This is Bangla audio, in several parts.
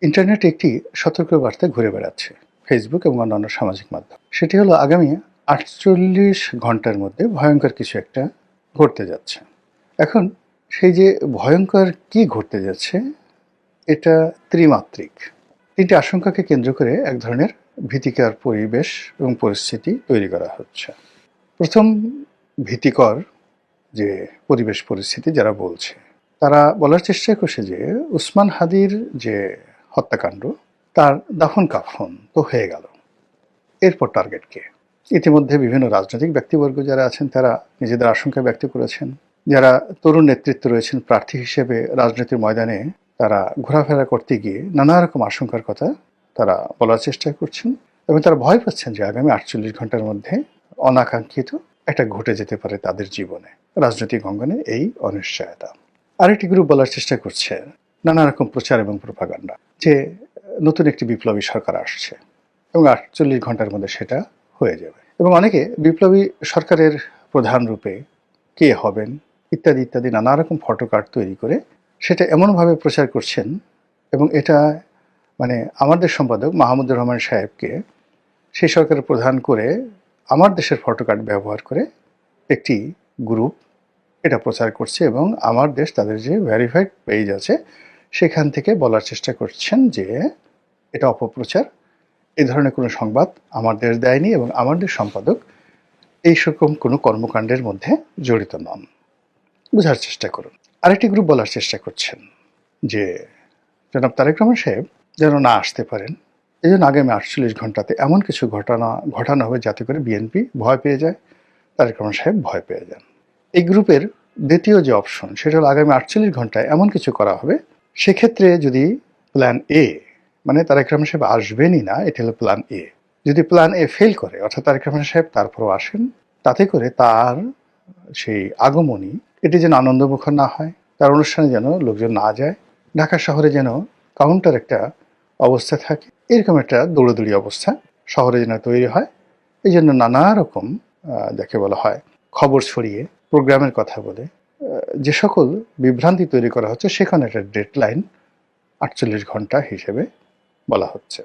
ইন্টারনেটে একটি সতর্কবার্তা ঘুরে বেড়াচ্ছে ফেসবুক এবং অন্যান্য সামাজিক মাধ্যম। সেটি হলো আগামী ৪৮ ঘন্টার মধ্যে ভয়ঙ্কর কিছু একটা ঘটতে যাচ্ছে। এখন সেই যে ভয়ঙ্কর কি ঘটতে যাচ্ছে, এটা ত্রিমাত্রিক। ৩টি আশঙ্কাকে কেন্দ্র করে এক ধরনের ভীতিকর পরিবেশ এবং পরিস্থিতি তৈরি করা হচ্ছে। প্রথম ভীতিকর যে পরিবেশ পরিস্থিতি যারা বলছে, তারা বলার চেষ্টা করছে যে উসমান হাদির যে হত্যাকাণ্ড, তার দাফন কাফন তো হয়ে গেল, এরপর টার্গেট কে? ইতিমধ্যে বিভিন্ন রাজনৈতিক ব্যক্তিবর্গ যারা আছেন তারা নিজেদের আশঙ্কা ব্যক্ত করেছেন। যারা তরুণ নেতৃত্ব রয়েছেন প্রার্থী হিসেবে রাজনীতির ময়দানে, তারা ঘোরাফেরা করতে গিয়ে নানা রকম আশঙ্কার কথা তারা বলার চেষ্টা করছেন এবং তারা ভয় পাচ্ছেন যে আগামী ৪৮ ঘন্টার মধ্যে অনাকাঙ্ক্ষিত একটা ঘটে যেতে পারে তাদের জীবনে, রাজনৈতিক অঙ্গনে এই অনিশ্চয়তা। আরেকটি গ্রুপ বলার চেষ্টা করছে নানা রকম প্রচার এবং প্রোপাগান্ডা যে নতুন একটি বিপ্লবী সরকার আসছে এবং ৪৮ ঘন্টার মধ্যে সেটা হয়ে যাবে, এবং অনেকে বিপ্লবী সরকারের প্রধান রূপে কে হবেন ইত্যাদি ইত্যাদি নানা রকম ফটোকার্ড তৈরি করে সেটা এমনভাবে প্রচার করছেন, এবং এটা মানে আমার দেশ সম্পাদক মাহমুদুর রহমান সাহেবকে সেই সরকারের প্রধান করে আমার দেশের ফটোকার্ড ব্যবহার করে একটি গ্রুপ এটা প্রচার করছে, এবং আমার দেশ তাদের যে ভেরিফাইড পেজ আছে সেখান থেকে বলার চেষ্টা করছেন যে এটা অপপ্রচার, এই ধরনের কোনো সংবাদ আমার দেশ দেয়নি এবং আমার দেশ সম্পাদক এই রকম কোনো কর্মকাণ্ডের মধ্যে জড়িত নন। বোঝার চেষ্টা করুন। আরেকটি গ্রুপ বলার চেষ্টা করছেন যে জনাব তারেক রহমান সাহেব যেন না আসতে পারেন, এই জন্য আগামী ৪৮ ঘন্টাতে এমন কিছু ঘটানো হবে যাতে করে বিএনপি ভয় পেয়ে যায়, তারেক রহমান সাহেব ভয় পেয়ে যান। এই গ্রুপের দ্বিতীয় যে অপশন সেটা হলো আগামী ৪৮ ঘন্টায় এমন কিছু করা হবে, সেক্ষেত্রে যদি প্ল্যান এ, মানে তারেক রহমান সাহেব আসবেনই না, এটা হলো প্ল্যান এ, যদি প্ল্যান এ ফেল করে অর্থাৎ তারেক রহমান সাহেব তারপরও আসেন, তাতে করে তার সেই আগমনী এটি যেন আনন্দমুখর না হয়, তার অনুষ্ঠানে যেন লোকজন না যায়, ঢাকা শহরে যেন কাউন্টার একটা অবস্থা থাকে, এরকম একটা দৌড়দৌড়ি অবস্থা শহরে যেন তৈরি হয়। এই জন্য নানা রকম যাকে বলা হয় খবর ছড়িয়ে প্রোগ্রামের কথা বলে যে সকল বিভ্রান্তি তৈরি করা হচ্ছে, সেখানে একটা ডেডলাইন ৪৮ ঘন্টা হিসেবে বলা হচ্ছে।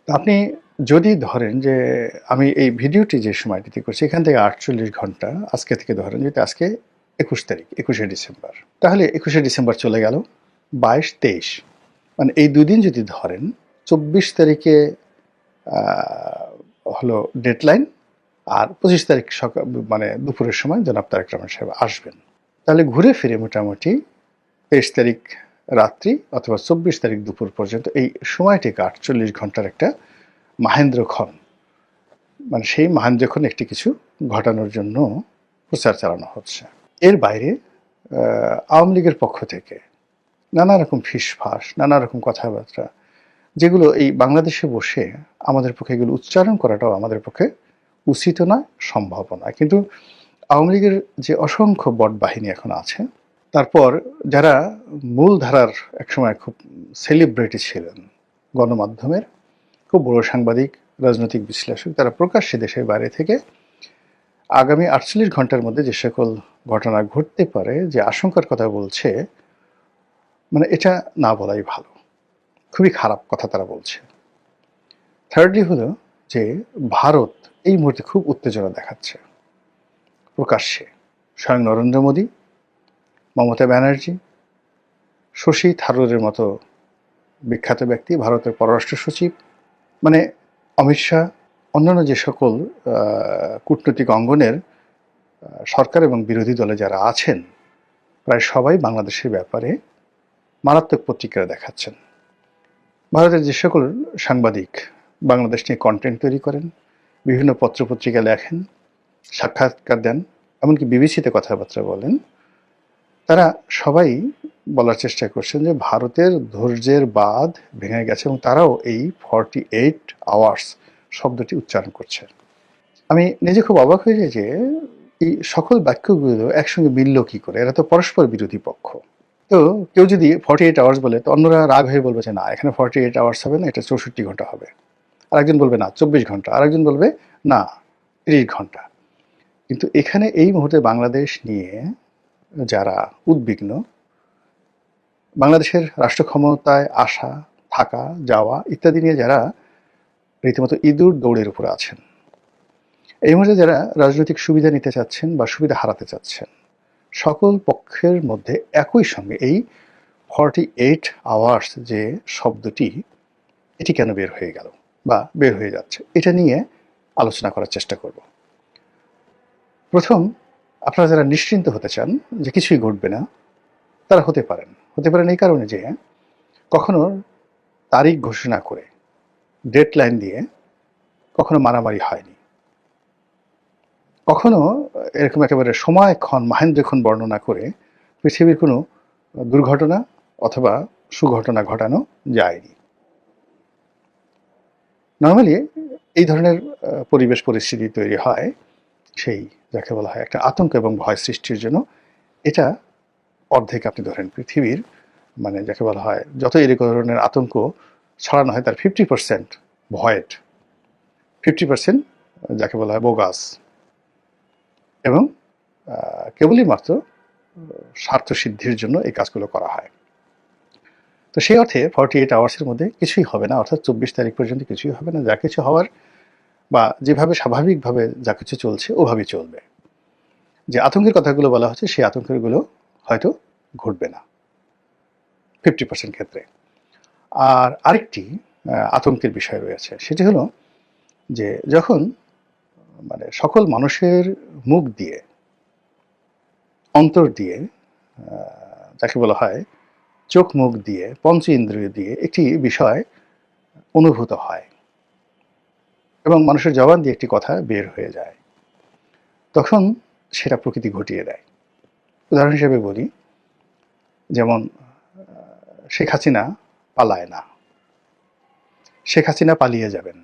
আপনি যদি ধরেন যে আমি এই ভিডিওটি যে সময়টিতে করছি এখান থেকে ৪৮ ঘন্টা আজকে থেকে ধরেন, যেটা আজকে ২১ তারিখ, ২১শে ডিসেম্বর, তাহলে ২১শে ডিসেম্বর চলে গেল, ২২, ২৩, মানে এই দুদিন যদি ধরেন, ২৪ তারিখে হলো ডেডলাইন, আর ২৫ তারিখ সকাল মানে দুপুরের সময় জনাব তারেক রহমান সাহেব আসবেন, তাহলে ঘুরে ফিরে মোটামুটি ২৩ তারিখ রাত্রি অথবা ২৪ তারিখ দুপুর পর্যন্ত এই সময়টিকে ৪৮ ঘন্টার একটা মাহেন্দ্রক্ষণ, মানে সেই মাহেন্দ্রক্ষণ একটি কিছু ঘটানোর জন্য প্রচার চালানো হচ্ছে। এর বাইরে আওয়ামী লীগের পক্ষ থেকে নানা রকম ফিসফাস, নানা রকম কথাবার্তা, যেগুলো এই বাংলাদেশে বসে আমাদের পক্ষে এগুলো উচ্চারণ করাটাও আমাদের পক্ষে উচিত না, সম্ভব না। কিন্তু আওয়ামী লীগের যে অসংখ্য বট বাহিনী এখন আছে, তারপর যারা মূল ধারার একসময় খুব সেলিব্রিটি ছিলেন গণমাধ্যমের, খুব বড় সাংবাদিক, রাজনৈতিক বিশ্লেষক, তারা প্রকাশ্যে দেশের বাইরে থেকে আগামী ৪৮ ঘন্টার মধ্যে যে সকল ঘটনা ঘটতে পারে যে আশঙ্কার কথা বলছে, মানে এটা না বলাই ভালো, খুবই খারাপ কথা তারা বলছে। থার্ডলি হলো যে ভারত এই মুহূর্তে খুব উত্তেজনা দেখাচ্ছে প্রকাশ্যে। স্বয়ং নরেন্দ্র মোদী, মমতা ব্যানার্জি, শশী থারুরের মতো বিখ্যাত ব্যক্তি, ভারতের পররাষ্ট্র সচিব, মানে অমিত শাহ, অন্যান্য যে সকল কূটনৈতিক অঙ্গনের সরকার এবং বিরোধী দলে যারা আছেন, প্রায় সবাই বাংলাদেশের ব্যাপারে মারাত্মক প্রতিক্রিয়া দেখাচ্ছেন। ভারতের যে সকল সাংবাদিক বাংলাদেশ নিয়ে কন্টেন্ট তৈরি করেন, বিভিন্ন পত্রপত্রিকা লেখেন, সাক্ষাৎকার দেন, এমনকি বিবিসিতে কথাবার্তা বলেন, তারা সবাই বলার চেষ্টা করছেন যে ভারতের ধৈর্যের বাঁধ ভেঙে গেছে, এবং তারাও এই 48 আওয়ার্স শব্দটি উচ্চারণ করছে। আমি নিজে খুব অবাক হয়ে যাই যে এই সকল বাক্যগুলো একসঙ্গে মিলল কি করে, এরা তো পরস্পর বিরোধী পক্ষ। তো কেউ যদি 48 আওয়ার্স বলে, তো অন্যরা রাগ হয়ে বলবে যে না, এখানে 48 আওয়ার্স হবে না, এটা 64 ঘন্টা হবে। আরেকজন বলবে না 24 ঘন্টা, আরেকজন বলবে না 30 ঘন্টা। কিন্তু এখানে এই মুহূর্তে বাংলাদেশ নিয়ে যারা উদ্বিগ্ন, বাংলাদেশের রাষ্ট্র ক্ষমতায় আসা থাকা, যাওয়া ইত্যাদি নিয়ে যারা রীতিমতো ইঁদুর দৌড়ের উপরে আছেন, এই মুহূর্তে যারা রাজনৈতিক সুবিধা নিতে চাচ্ছেন বা সুবিধা হারাতে চাচ্ছেন, সকল পক্ষের মধ্যে একই সঙ্গে এই 48 আওয়ার্স যে শব্দটি, এটি কেন বের হয়ে গেল বা বের হয়ে যাচ্ছে, এটা নিয়ে আলোচনা করার চেষ্টা করব। প্রথম, আপনারা যারা নিশ্চিন্ত হতে চান যে কিছুই ঘটবে না, তারা হতে পারেন এই কারণে যে কখনো তারিখ ঘোষণা করে ডেডলাইন দিয়ে কখনো মারামারি হয়নি, কখনো এরকম একেবারে সময়ক্ষণ মাহেন্দ্রক্ষণ বর্ণনা করে পৃথিবীর কোনো দুর্ঘটনা অথবা সুঘটনা ঘটানো যায়নি। নর্মালি এই ধরনের পরিবেশ পরিস্থিতি তৈরি হয় সেই যাকে বলা হয় একটা আতঙ্ক এবং ভয় সৃষ্টির জন্য। এটা অর্ধেক আপনি ধরেন পৃথিবীর, মানে যাকে বলা হয় যত এই ধরনের আতঙ্ক ছড়ানো হয় তার 50% ভয়েড, 50% যাকে বলা হয় বোগাস, এবং কেবলই মাত্র স্বার্থ সিদ্ধির জন্য এই কাজগুলো করা হয়। তো সেই অর্থে 48 আওয়ার্সের মধ্যে কিছুই হবে না, অর্থাৎ 24 তারিখ পর্যন্ত কিছুই হবে না। যা কিছু হওয়ার বা যেভাবে স্বাভাবিকভাবে যা কিছু চলছে ওভাবেই চলবে। যে আতঙ্কের কথাগুলো বলা হচ্ছে সেই আতঙ্কেরগুলো হয়তো ঘটবে না 50% ক্ষেত্রে। আর আরেকটি আতঙ্কের বিষয় রয়েছে, সেটি হলো যে যখন মানে সকল মানুষের মুখ দিয়ে, অন্তর দিয়ে, যাকে বলা হয় চোখ মুখ দিয়ে, পঞ্চ ইন্দ্রিয় দিয়ে একটি বিষয় অনুভূত হয় এবং মানুষের জবান দিয়ে একটি কথা বের হয়ে যায়, তখন সেটা প্রকৃতি ঘটিয়ে দেয়। উদাহরণ হিসেবে বলি, যেমন শেখ হাসিনা পালায় না, শেখ হাসিনা পালিয়ে যাবেন,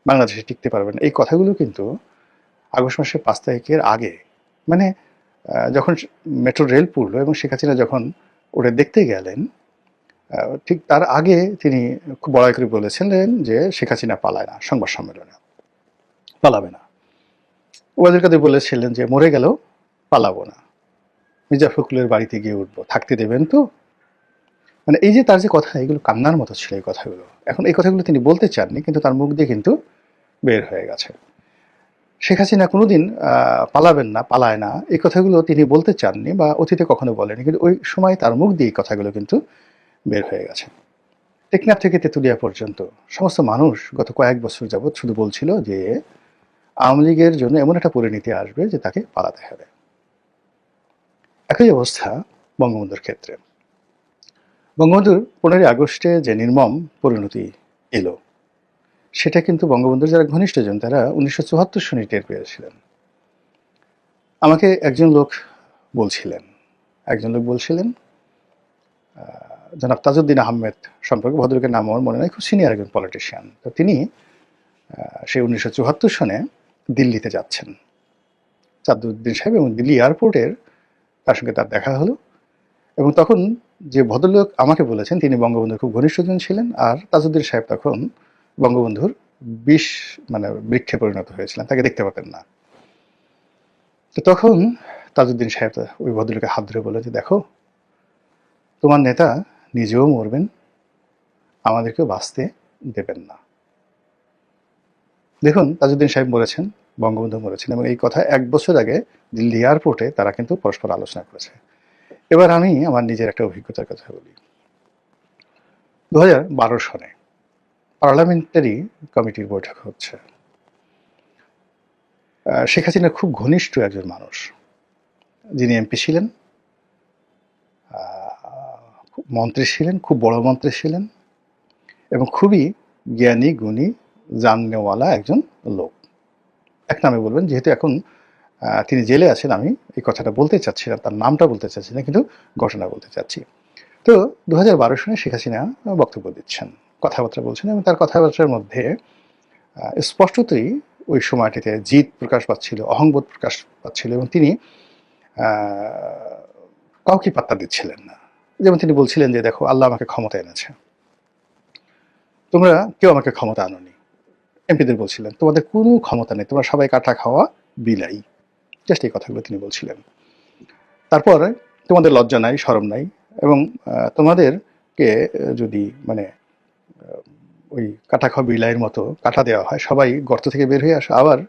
বাংলাদেশে টিকতে পারবেন, এই কথাগুলো কিন্তু আগস্ট মাসের 5 তারিখের আগে, মানে যখন মেট্রো রেল পুরল এবং শেখ হাসিনা যখন ওটা দেখতে গেলেন, ঠিক তার আগে তিনি খুব বড়াই করে বলেছিলেন যে শেখ হাসিনা পালায় না, সংবাদ সম্মেলনে পালাবে না। ওবায়দুল কাদের বলেছিলেন যে মরে গেলেও পালাবো না, মির্জা ফখরুলের বাড়িতে গিয়ে উঠবো, থাকতে দেবেন তো। মানে এই যে তার যে কথা, এগুলো কান্নার মতো ছিল এই কথাগুলো। এখন এই কথাগুলো তিনি বলতে চাননি, কিন্তু তার মুখ দিয়ে কিন্তু বের হয়ে গেছে। শেখ হাসিনা কোনোদিন পালাবেন না, পালায় না, এই কথাগুলো তিনি বলতে চাননি বা অতীতে কখনো বলেনি, কিন্তু ওই সময় তার মুখ দিয়ে এই কথাগুলো কিন্তু বের হয়ে গেছে। টেকনাফ থেকে তেঁতুলিয়া পর্যন্ত সমস্ত মানুষ গত কয়েক বছর যাবৎ শুধু বলছিল যে আওয়ামী লীগের জন্য এমন একটা পরিণতি আসবে যে তাকে পালাতে হবে। একই অবস্থা বঙ্গবন্ধুর ক্ষেত্রে। বঙ্গবন্ধুর 15ই আগস্টে যে নির্মম পরিণতি এলো, সেটা কিন্তু বঙ্গবন্ধুর যারা ঘনিষ্ঠজন তারা 1974 সনে টের পেয়েছিলেন। আমাকে একজন লোক বলছিলেন জনাব তাজউদ্দিন আহমেদ সম্পর্কে, ভদ্রলোকের নাম আমার মনে নেই, খুব সিনিয়র একজন পলিটিশিয়ান। তো তিনি সেই 1974 সনে দিল্লিতে যাচ্ছেন, তাজউদ্দিন সাহেব, এবং দিল্লি এয়ারপোর্টের তার সঙ্গে তার দেখা হলো। এবং তখন যে ভদ্রলোক আমাকে বলেছেন তিনি বঙ্গবন্ধুর খুব ঘনিষ্ঠজন ছিলেন, আর তাজউদ্দিন সাহেব তখন বঙ্গবন্ধুর মানে বৃক্ষে পরিণত হয়েছিলেন, তাকে দেখতে পাতেন না। তো তখন তাজউদ্দিন সাহেব ওই ভদ্রলোকের হাত ধরে বলে যে দেখো, তোমার নেতা নিজেও মরবেন, আমাদেরকেও বাঁচতে দেবেন না। দেখুন, তাজউদ্দিন সাহেব মরেছেন, বঙ্গবন্ধু মরেছেন, এবং এই কথা 1 বছর আগে দিল্লি এয়ারপোর্টে তারা কিন্তু পরস্পর আলোচনা করেছে। এবার আমি আমার নিজের একটা অভিজ্ঞতার কথা বলি। 2012 সনে পার্লামেন্টারি কমিটির বৈঠক হচ্ছে। শেখ হাসিনার খুব ঘনিষ্ঠ একজন মানুষ, যিনি এমপি ছিলেন, মন্ত্রী ছিলেন, খুব বড় মন্ত্রী ছিলেন, এবং খুবই জ্ঞানী গুণী জাননেওয়ালা একজন লোক। এক নামে বলবেন, যেহেতু এখন তিনি জেলে আছেন, আমি এই কথাটা বলতে চাচ্ছি না, তার নামটা বলতে চাচ্ছি না, কিন্তু ঘটনা বলতে চাচ্ছি। তো 2012 সনে শেখ হাসিনা বক্তব্য দিচ্ছেন, কথাবার্তা বলছেন, এবং তার কথাবার্তার মধ্যে স্পষ্টতই ওই সময়টিতে জিদ প্রকাশ পাচ্ছিল, অহংবোধ প্রকাশ পাচ্ছিল, এবং তিনি কাউকে পাত্তা দিচ্ছিলেন না। যেমন তিনি বলছিলেন যে দেখো, আল্লাহ আমাকে ক্ষমতা এনেছে, তোমরা কেউ আমাকে ক্ষমতা আনোনি। এমপিদের বলছিলেন তোমাদের কোনো ক্ষমতা নেই, তোমরা সবাই কাটা খাওয়া বিলাই, জাস্ট এই কথাগুলো তিনি বলছিলেন। তারপর তোমাদের লজ্জা নাই, শরম নাই, এবং তোমাদেরকে যদি মানে ওই কাটা খাওয়া বিলাইয়ের মতো কাটা দেওয়া হয়, সবাই গর্ত থেকে বের হয়ে আসে, আবার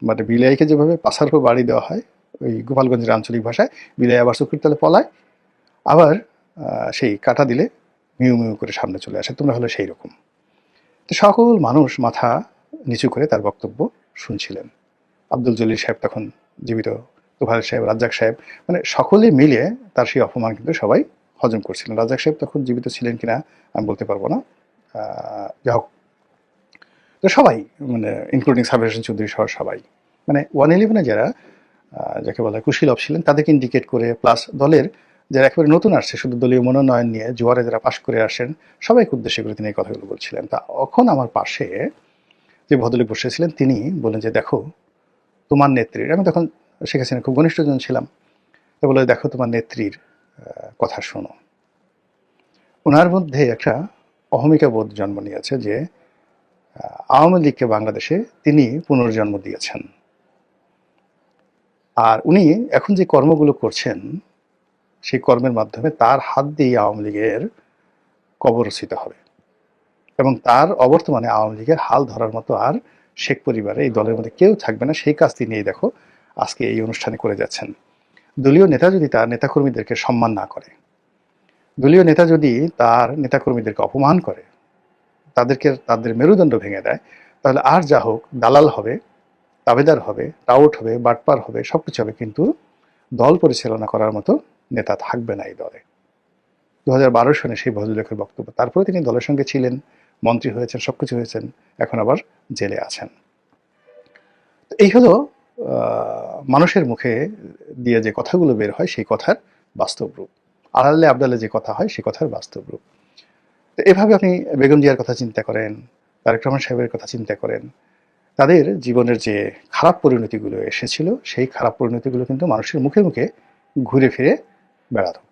মানে বিলাইকে যেভাবে পাশার উপর বাড়ি দেওয়া হয় ওই গোপালগঞ্জের আঞ্চলিক ভাষায়, বিলাই আবার চোখের তলে পলায়, আবার সেই কাটা দিলে মিউ মিউ করে সামনে চলে আসে, তোমরা হলো সেই রকম। তো সকল মানুষ মাথা নিচু করে তার বক্তব্য শুনছিলেন। আব্দুল জলিল সাহেব তখন জীবিত, তোফায়েল সাহেব, রাজ্জাক সাহেব, মানে সকলে মিলে তার সেই অপমান কিন্তু সবাই হজম করছিলেন। রাজ্জাক সাহেব তখন জীবিত ছিলেন কিনা আমি বলতে পারবো না, যাই হোক। তো সবাই মানে ইনক্লুডিং সাবির হোসেন চৌধুরী সহ সবাই, মানে 111-এ যারা যাকে বলা হয় কুশীলব ছিলেন তাদেরকে ইন্ডিকেট করে, প্লাস দলের যারা একেবারে নতুন আসছে শুধু দলীয় মনোনয়ন নিয়ে জোয়ারে যারা পাশ করে আসেন, সবাইকে উদ্দেশ্য করে তিনি এই কথাগুলো বলছিলেন। তা এখন আমার পাশে যে ভদ্রলোক বসেছিলেন তিনি বললেন যে দেখো তোমার নেত্রীর, আমি তখন শেখ হাসিনার খুব ঘনিষ্ঠজন ছিলাম, তো বলে দেখো তোমার নেত্রীর কথা শোনো। ওনার মধ্যে একটা অহমিকা বোধ জন্ম নিয়েছে যে আওয়ামী লীগকে বাংলাদেশে তিনি পুনর্জন্ম দিয়েছেন, আর উনি এখন যে কর্মগুলো করছেন সেই কর্মের মাধ্যমে তার হাত দিয়ে আওয়ামী লীগের কবর রচিত হবে, এবং তার অবর্তমানে আওয়ামী লীগের হাল ধরার মতো আর শেখ পরিবারে এই দলের মধ্যে কেউ থাকবে না। সেই কাজ তিনি দেখো আজকে এই অনুষ্ঠানে করে যাচ্ছেন। দলীয় নেতা যদি তার নেতাকর্মীদেরকে সম্মান না করে, দলীয় নেতা যদি তার নেতাকর্মীদেরকে অপমান করে, তাদের মেরুদণ্ড ভেঙে দেয়, তাহলে আর যা হোক দালাল হবে, তাবেদার হবে, টাউট হবে, বাটপার হবে, সবকিছু হবে, কিন্তু দল পরিচালনা করার মতো নেতা থাকবে না এই দলে। 2012 সনে সেই ভদ্রলোকের বক্তব্য। তারপরে তিনি দলের সঙ্গে ছিলেন, মন্ত্রী হয়েছেন, সবকিছু হয়েছেন, এখন আবার জেলে আছেন। এই হলো মানুষের মুখে দিয়ে যে কথাগুলো বের হয় সেই কথার বাস্তব রূপ, আড়ালে আবডালে যে কথা হয় সেই কথার বাস্তব রূপ। তো এভাবে আপনি বেগম জিয়ার কথা চিন্তা করেন, তারেক রহমান সাহেবের কথা চিন্তা করেন, তাদের জীবনের যে খারাপ পরিণতিগুলো এসেছিল সেই খারাপ পরিণতিগুলো কিন্তু মানুষের মুখে মুখে ঘুরে ফিরে বেড়াতো,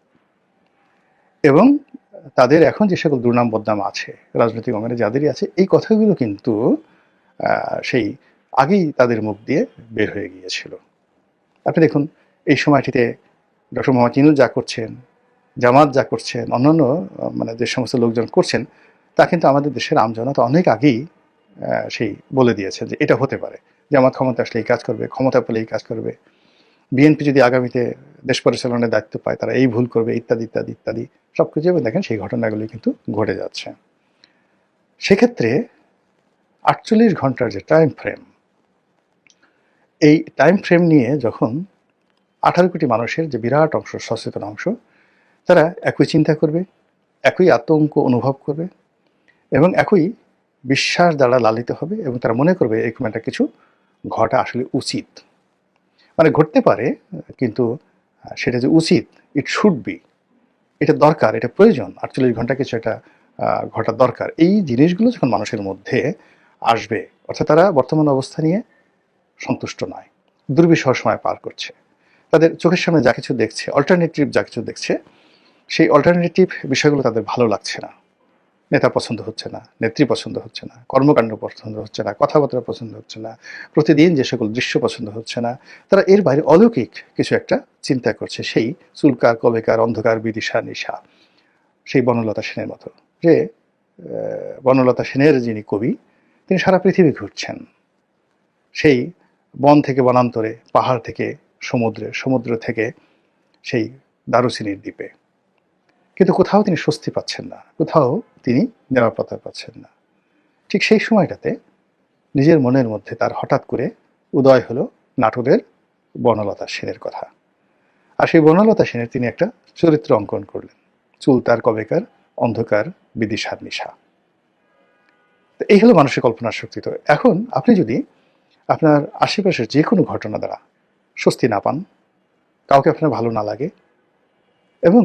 এবং তাদের এখন যে সকল দুর্নাম বদনাম আছে রাজনৈতিক অঙ্গনে যাদেরই আছে, এই কথাগুলো কিন্তু সেই আগেই তাদের মুখ দিয়ে বের হয়ে গিয়েছিল। আপনি দেখুন এই সময়টিতে ডক্টর মোহাম্মদ ইউনূস যা করছেন, জামাত যা করছেন, অন্যান্য মানে যে সমস্ত লোকজন করছেন, তা কিন্তু আমাদের দেশের আমজনতা অনেক আগেই সেই বলে দিয়েছে যে এটা হতে পারে, জামাত ক্ষমতা আসলে এই কাজ করবে, ক্ষমতা পেলে এই কাজ করবে, বিএনপি যদি আগামীতে দেশ পরিচালনার দায়িত্ব পায় তারা এই ভুল করবে, ইত্যাদি ইত্যাদি ইত্যাদি সবকিছু। দেখেন সেই ঘটনাগুলি কিন্তু ঘটে যাচ্ছে। সেক্ষেত্রে 48 ঘন্টার যে টাইম ফ্রেম, এই টাইম ফ্রেম নিয়ে যখন 18 কোটি মানুষের যে বিরাট অংশ, সচেতন অংশ, তারা একই চিন্তা করবে, একই আতঙ্ক অনুভব করবে, এবং একই বিশ্বাস দ্বারা লালিত হবে, এবং তারা মনে করবে এরকম একটা কিছু ঘটা আসলে উচিত, মানে ঘটতে পারে, কিন্তু সেটা যে উচিত, ইট শুড বি, এটা দরকার, এটা প্রয়োজন, 48 ঘন্টা কিছু একটা ঘটা দরকার। এই জিনিসগুলো যখন মানুষের মধ্যে আসবে, অর্থাৎ তারা বর্তমান অবস্থা নিয়ে সন্তুষ্ট নয়, দুর্বিষহ সময় পার করছে, তাদের চোখের সামনে যা কিছু দেখছে, অল্টারনেটিভ যা কিছু দেখছে, সেই অল্টারনেটিভ বিষয়গুলো তাদের ভালো লাগছে না। নেতা পছন্দ হচ্ছে না, নেত্রী পছন্দ হচ্ছে না, কর্মকাণ্ড পছন্দ হচ্ছে না, কথাবার্তা পছন্দ হচ্ছে না, প্রতিদিন যে সকল দৃশ্য পছন্দ হচ্ছে না, তারা এর বাইরে অলৌকিক কিছু একটা চিন্তা করছে, সেই চুলকার কবেকার অন্ধকার বিদিশা নিশা, সেই বনলতা সেনের মতো। যে বনলতা সেনের যিনি কবি, তিনি সারা পৃথিবী ঘুরছেন, সেই বন থেকে বনান্তরে, পাহাড় থেকে সমুদ্রে, সমুদ্র থেকে সেই দারুচিনির দ্বীপে, কিন্তু কোথাও তিনি স্বস্তি পাচ্ছেন না, কোথাও তিনি নিরাপত্তা পাচ্ছেন না। ঠিক সেই সময়টাতে নিজের মনের মধ্যে তার হঠাৎ করে উদয় হলো নাটোরের বনলতা সেনের কথা। আর সেই বনলতা সেনের তিনি একটা চরিত্র অঙ্কন করলেন, চুল তার কবেকার অন্ধকার বিদিশার নিশা। তো এই হলো মানুষের কল্পনার শক্তি। তো এখন আপনি যদি আপনার আশেপাশের যে কোনো ঘটনা দ্বারা স্বস্তি না পান, কাউকে আপনার ভালো না লাগে, এবং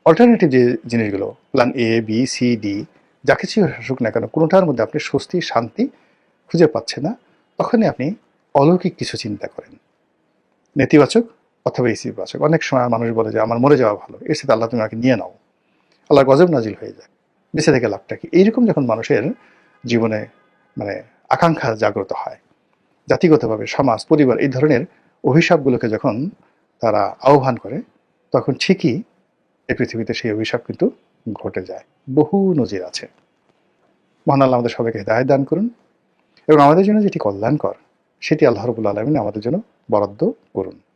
অল্টারনেটিভ যে জিনিসগুলো, plan A B C D যা কিছু আসুক না কেন, কোনোটার মধ্যে আপনি স্বস্তি শান্তি খুঁজে পাচ্ছেন না, তখনই আপনি অলৌকিক কিছু চিন্তা করেন, নেতিবাচক অথবা ইতিবাচক। অনেক সময় মানুষ বলে যে আমার মরে যাওয়া ভালো, এর সাথে আল্লাহ তুমি আমাকে নিয়ে নাও, আল্লাহর গজব নাজিল হয়ে যায়, বেঁচে থেকে লাভটা কি। এইরকম যখন মানুষের জীবনে মানে আকাঙ্ক্ষা জাগ্রত হয়, জাতিগতভাবে সমাজ পরিবার এই ধরনের অভিশাপগুলোকে যখন তারা আহ্বান করে, তখন ঠিকই এই পৃথিবীতে সেই অভিশাপ কিন্তু ঘটে যায়। বহু নজির আছে। মহান আল্লাহ আমাদের সবাইকে হেদায়েত দান করুন এবং আমাদের জন্য যেটি কল্যাণকর সেটি আল্লাহ রাব্বুল আলামিন আমাদের জন্য বরাদ্দ করুন।